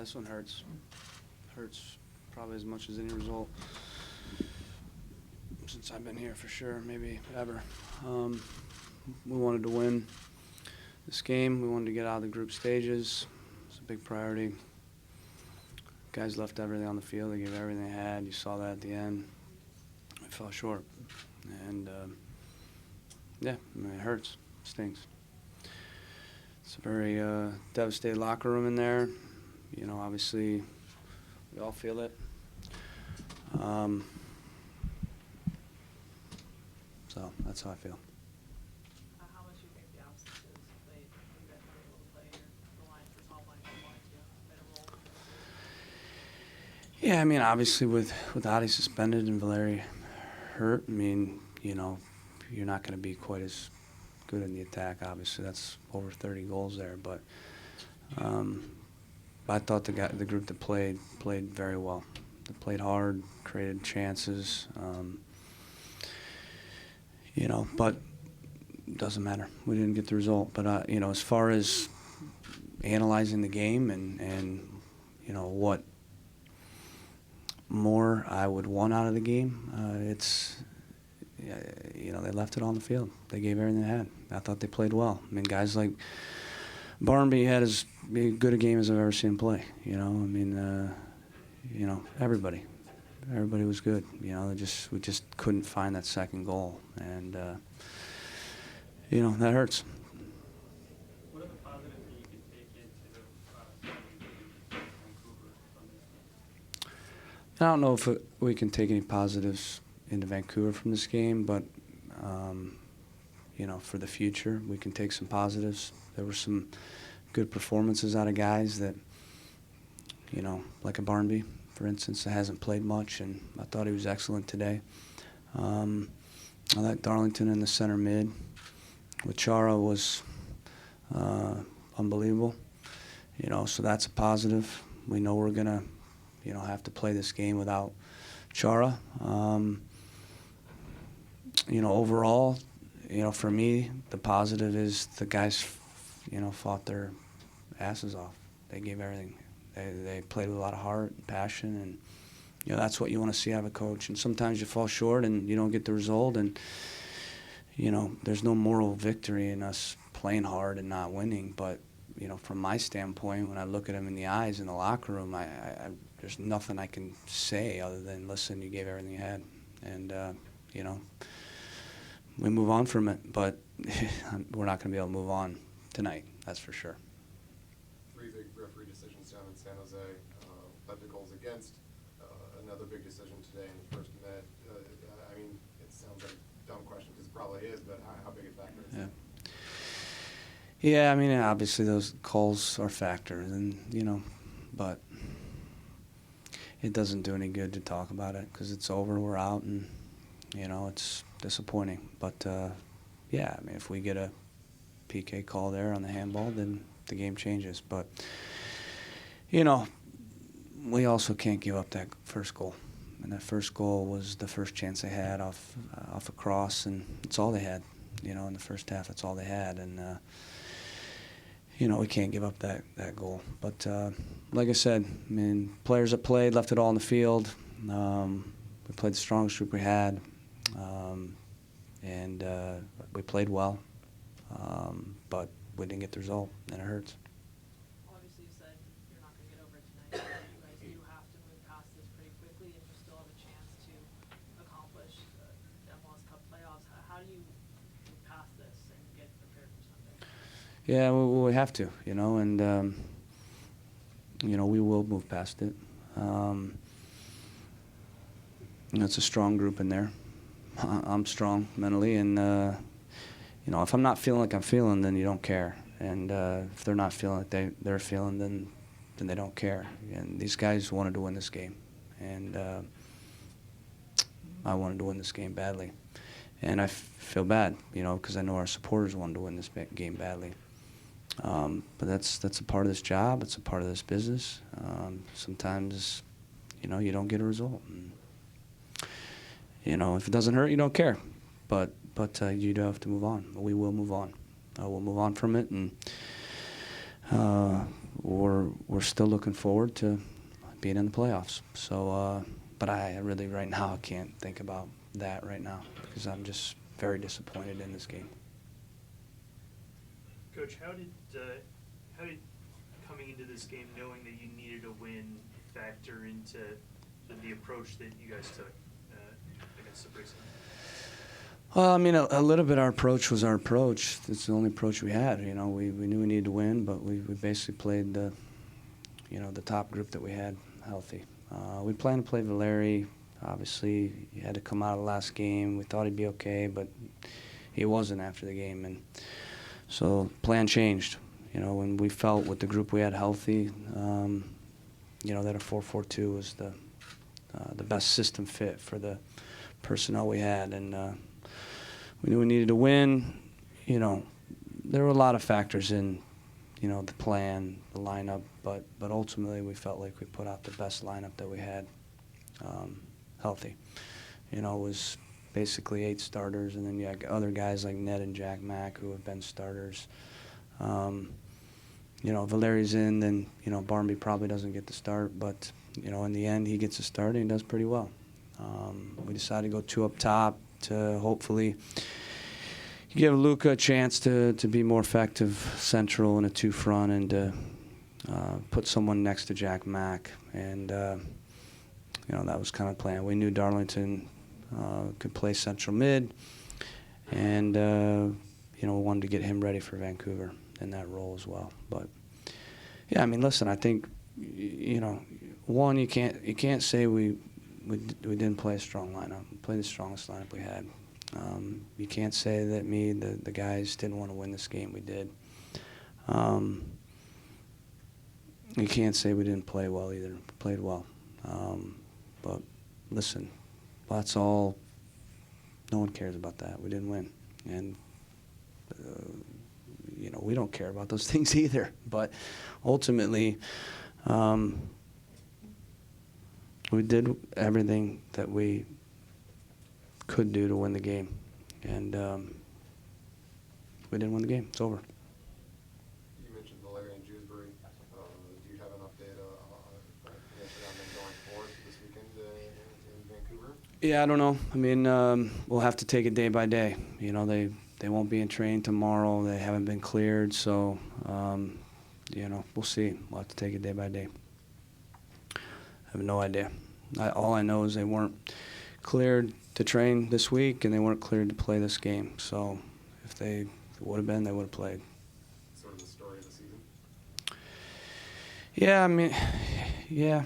this one hurts. Hurts probably as much as any result since I've been here for sure, maybe ever. We wanted to win this game. We wanted to get out of the group stages. It's a big priority. Guys left everything on the field. They gave everything they had. You saw that at the end. I fell short. And, yeah, I mean, it hurts. It stings. It's a very devastated locker room in there. You know, obviously, we all feel it. So that's how I feel. How much do you think the absences played you guys not able to play the line for top line if you wanted to play a role? Yeah, I mean, obviously with Adi suspended and Valeri hurt, I mean, you know, you're not going to be quite as good in the attack. Obviously, that's over 30 goals there. But I thought the group that played very well. They played hard, created chances. You know, but it doesn't matter. We didn't get the result. But you know, as far as analyzing the game and you know what more I would want out of the game, you know, they left it on the field. They gave everything they had. I thought they played well. I mean, guys like Barnaby had as good a game as I've ever seen him play. You know, I mean, you know, everybody was good. You know, we just couldn't find that second goal, and you know, that hurts. What are the positives that you can take into Vancouver from this game? I don't know if we can take any positives into Vancouver from this game, but you know, for the future, we can take some positives. There were some good performances out of guys that, you know, like a Barnaby, for instance, that hasn't played much, and I thought he was excellent today. I like Darlington in the center mid. With Chara was unbelievable. You know, so that's a positive. We know we're gonna, you know, have to play this game without Chara. You know, overall, you know, for me, the positive is the guys, you know, fought their asses off. They gave everything. They played with a lot of heart and passion, and you know, that's what you want to see out of a coach. And sometimes you fall short and you don't get the result, and you know, there's no moral victory in us playing hard and not winning. But you know, from my standpoint, when I look at them in the eyes in the locker room, there's nothing I can say other than, listen, you gave everything you had, and you know, we move on from it. But we're not going to be able to move on tonight. That's for sure. Three big referee decisions down in San Jose, led to goals against. Another big decision today in the first minute. I mean, it sounds like a dumb question because it probably is, but how big a factor is it? Yeah, I mean, obviously those calls are factors, and you know, but it doesn't do any good to talk about it because it's over, we're out, and you know, it's disappointing. But yeah, I mean, if we get a PK call there on the handball, then the game changes. But you know, we also can't give up that first goal. And that first goal was the first chance they had off a cross, and it's all they had. You know, in the first half, that's all they had, and you know, we can't give up that goal. But like I said, I mean, players that played left it all on the field. We played the strongest group we had, and we played well, but we didn't get the result, and it hurts. Obviously, you said you're not going to get over it tonight. You guys do have to move past this pretty quickly, and you still have a chance to accomplish the MLS Cup playoffs. How do you move past this and get prepared for Sunday? Yeah, we have to, you know, and you know, we will move past it. You know, it's a strong group in there. I'm strong mentally, and you know, if I'm not feeling like I'm feeling, then you don't care. And if they're not feeling like they're feeling, then they don't care. And these guys wanted to win this game, and I wanted to win this game badly. And I feel bad, you know, because I know our supporters wanted to win this game badly. But that's a part of this job. It's a part of this business. Sometimes, you know, you don't get a result. And, you know, if it doesn't hurt, you don't care. But you do have to move on. We will move on. We'll move on from it, and we're still looking forward to being in the playoffs. So, but I really right now can't think about that right now because I'm just very disappointed in this game. Coach, how did coming into this game, knowing that you needed a win, factor into the approach that you guys took against Saprissa? Well, I mean, a little bit our approach was our approach. It's the only approach we had. You know, we knew we needed to win, but we basically played the top group that we had healthy. We planned to play Valeri. Obviously, he had to come out of the last game. We thought he'd be okay, but he wasn't after the game, and so plan changed. You know, when we felt with the group we had healthy, you know, that a 4-4-2 was the best system fit for the personnel we had, and we knew we needed to win. You know, there were a lot of factors in, you know, the plan, the lineup, but ultimately we felt like we put out the best lineup that we had healthy. You know, it was basically 8 starters, and then you had other guys like Ned and Jack Mack who have been starters. You know, Valeri's in, then, you know, Barmby probably doesn't get the start, but, you know, in the end he gets a start and he does pretty well. We decided to go 2 up top to hopefully give Luka a chance to be more effective central in a 2 front and to put someone next to Jack Mack. And, you know, that was kind of the plan. We knew Darlington could play central mid, and, you know, we wanted to get him ready for Vancouver in that role as well. But, yeah, I mean, listen, I think, you know, one, you can't say we didn't play a strong lineup. We played the strongest lineup we had. You can't say that the guys didn't want to win this game. We did. You can't say we didn't play well either. We played well. But listen, that's all. No one cares about that. We didn't win, and you know, we don't care about those things either. But ultimately, we did everything that we could do to win the game, and we didn't win the game. It's over. You mentioned Valeri and Dewsbury. Do you have an update on them going forward this weekend in Vancouver? Yeah, I don't know. I mean, we'll have to take it day by day. You know, they won't be in training tomorrow. They haven't been cleared, so you know, we'll see. We'll have to take it day by day. I have no idea. All I know is they weren't cleared to train this week, and they weren't cleared to play this game. So if they would have been, they would have played. Sort of the story of the season? Yeah, I mean, yeah.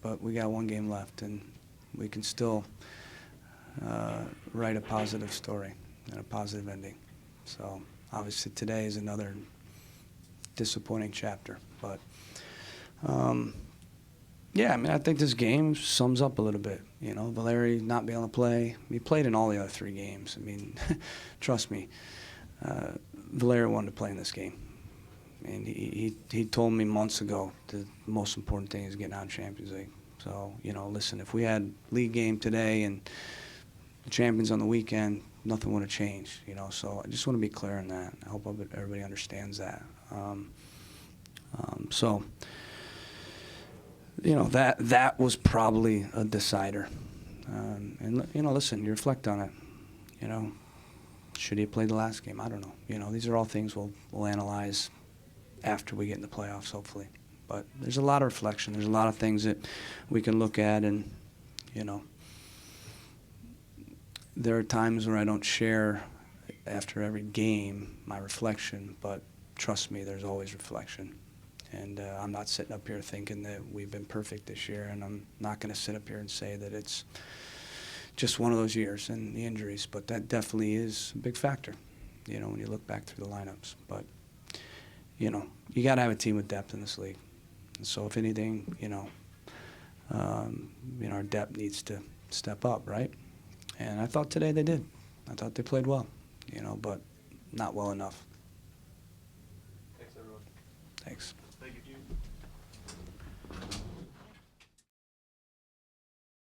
But we got 1 game left, and we can still write a positive story and a positive ending. So obviously today is another disappointing chapter, but yeah, I mean, I think this game sums up a little bit. You know, Valeri not being able to play. He played in all the other 3 games. I mean, trust me, Valeri wanted to play in this game. And he told me months ago the most important thing is getting out of Champions League. So, you know, listen, if we had league game today and the Champions on the weekend, nothing would have changed, you know. So I just want to be clear on that. I hope everybody understands that. So, you know, that was probably a decider. And, you know, listen, you reflect on it. You know, should he have played the last game? I don't know. You know, these are all things we'll analyze after we get in the playoffs, hopefully. But there's a lot of reflection. There's a lot of things that we can look at, and, you know, there are times where I don't share after every game my reflection, but trust me, there's always reflection. And I'm not sitting up here thinking that we've been perfect this year, and I'm not going to sit up here and say that it's just one of those years and the injuries, but that definitely is a big factor, you know, when you look back through the lineups. But, you know, you got to have a team with depth in this league. And so if anything, you know, our depth needs to step up, right? And I thought today they did. I thought they played well, you know, but not well enough. Thanks, everyone. Thanks.